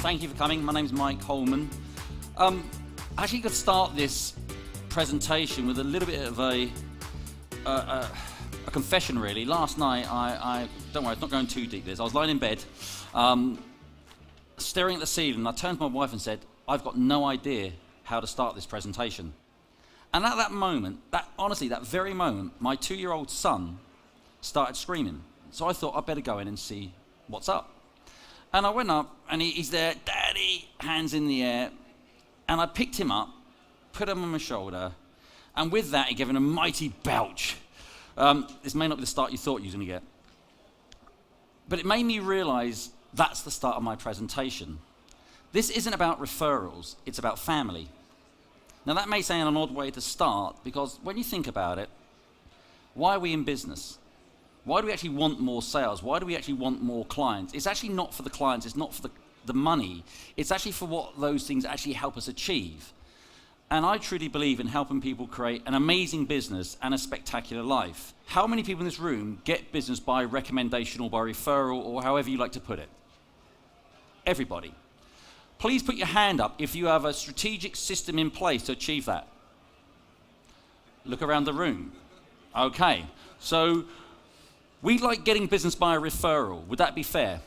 Thank you for coming. My name's Mike Holman. I actually could start this presentation with a little bit of a confession, really. Last night, I don't worry, it's not going too deep this. I was lying in bed, staring at the ceiling, and I turned to my wife and said, I've got no idea how to start this presentation. And at that moment, honestly, that very moment, my 2-year-old son started screaming. So I thought I'd better go in and see what's up. And I went up, and he's there, Daddy, hands in the air. And I picked him up, put him on my shoulder, and with that, he gave him a mighty belch. This may not be the start you thought you were going to get. But it made me realize that's the start of my presentation. This isn't about referrals, it's about family. Now that may sound an odd way to start, because when you think about it, why are we in business? Why do we actually want more sales? Why do we actually want more clients? It's actually not for the clients, it's not for the money. It's actually for what those things actually help us achieve. And I truly believe in helping people create an amazing business and a spectacular life. How many people in this room get business by recommendation or by referral or however you like to put it? Everybody. Please put your hand up if you have a strategic system in place to achieve that. Look around the room. Okay, so we like getting business by a referral. Would that be fair?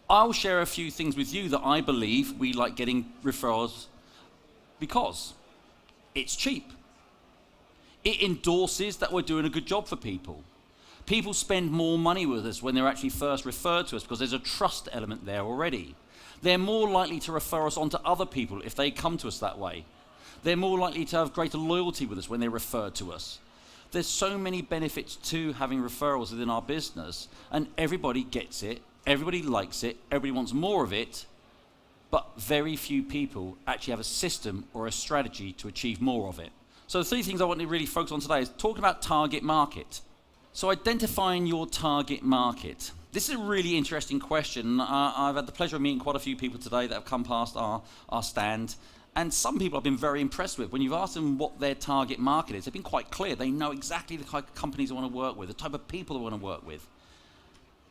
I'll share a few things with you that I believe we like getting referrals because it's cheap. It endorses that we're doing a good job for people. People spend more money with us when they're actually first referred to us because there's a trust element there already. They're more likely to refer us on to other people if they come to us that way. They're more likely to have greater loyalty with us when they're referred to us. There's so many benefits to having referrals within our business, and everybody gets it, everybody likes it, everybody wants more of it, but very few people actually have a system or a strategy to achieve more of it. So the 3 things I want to really focus on today is talking about target market. So identifying your target market. This is a really interesting question. I've had the pleasure of meeting quite a few people today that have come past our stand. And some people I've been very impressed with. When you've asked them what their target market is, they've been quite clear. They know exactly the type of companies they want to work with, the type of people they want to work with.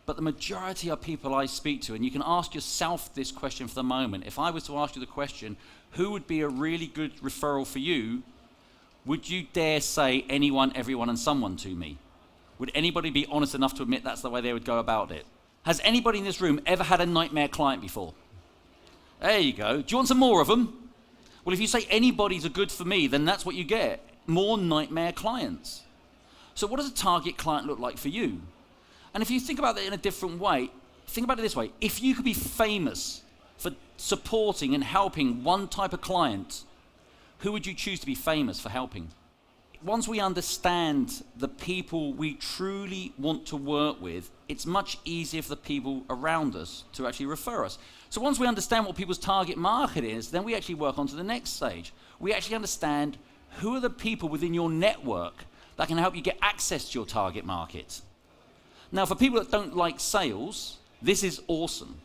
But the majority of people I speak to, and you can ask yourself this question for the moment, if I was to ask you the question, who would be a really good referral for you, would you dare say anyone, everyone, and someone to me? Would anybody be honest enough to admit that's the way they would go about it? Has anybody in this room ever had a nightmare client before? There you go. Do you want some more of them? Well, if you say anybody's a good for me, then that's what you get. More nightmare clients. So what does a target client look like for you? And if you think about it in a different way, think about it this way. If you could be famous for supporting and helping one type of client, who would you choose to be famous for helping? Once we understand the people we truly want to work with, it's much easier for the people around us to actually refer us. So once we understand what people's target market is, then we actually work on to the next stage. We actually understand who are the people within your network that can help you get access to your target market. Now, for people that don't like sales, this is awesome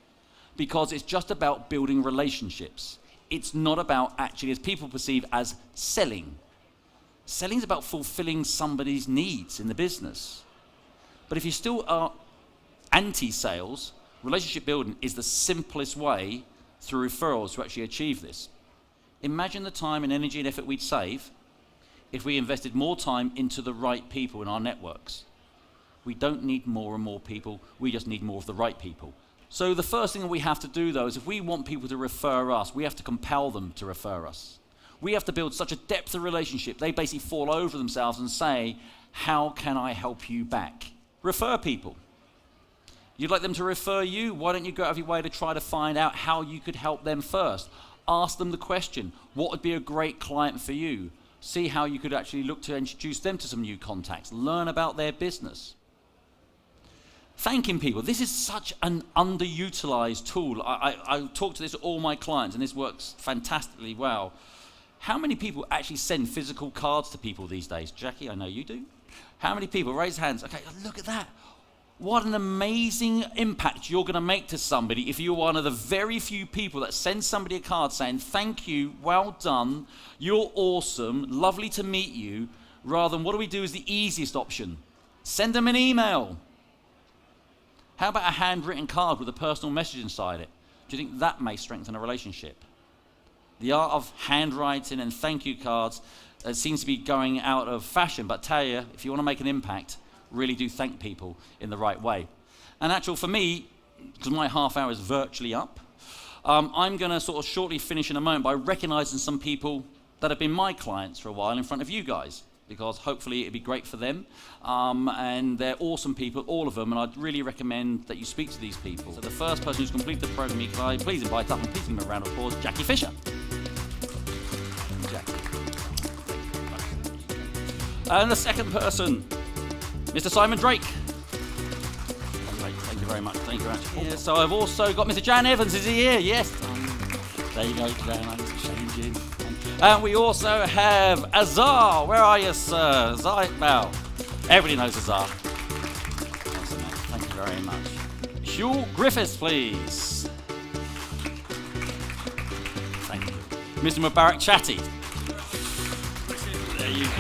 because it's just about building relationships. It's not about actually, as people perceive, as selling. Selling is about fulfilling somebody's needs in the business. But if you still are anti-sales, relationship building is the simplest way through referrals to actually achieve this. Imagine the time and energy and effort we'd save if we invested more time into the right people in our networks. We don't need more and more people, we just need more of the right people. So the first thing that we have to do though is if we want people to refer us, we have to compel them to refer us. We have to build such a depth of relationship, they basically fall over themselves and say, how can I help you back? Refer people. You'd like them to refer you? Why don't you go out of your way to try to find out how you could help them first? Ask them the question, what would be a great client for you? See how you could actually look to introduce them to some new contacts. Learn about their business. Thanking people. This is such an underutilized tool. I talk to this to all my clients, and this works fantastically well. How many people actually send physical cards to people these days? Jackie, I know you do. How many people? Raise hands. Okay, look at that. What an amazing impact you're going to make to somebody if you're one of the very few people that send somebody a card saying, thank you, well done, you're awesome, lovely to meet you, rather than what do we do as the easiest option? Send them an email. How about a handwritten card with a personal message inside it? Do you think that may strengthen a relationship? The art of handwriting and thank you cards seems to be going out of fashion, but tell you, if you want to make an impact, really do thank people in the right way. And actually, for me, because my half hour is virtually up, I'm going to sort of shortly finish in a moment by recognizing some people that have been my clients for a while in front of you guys, because hopefully it'd be great for them. And they're awesome people, all of them, and I'd really recommend that you speak to these people. So the first person who's completed the program, can I please invite up and please give him a round of applause, Jackie Fisher. Jackie. And the second person, Mr. Simon Drake. Thank you very much. Thank you very much. Yeah, so I've also got Mr. Jan Evans. Is he here? Yes. There you go, Jan. I'm changing. And we also have Azar. Where are you, sir? Azar. Well, everybody knows Azar. Awesome, mate. Thank you very much. Hugh Griffiths, please. Thank you. Mr. Mubarak Chatty. There you go.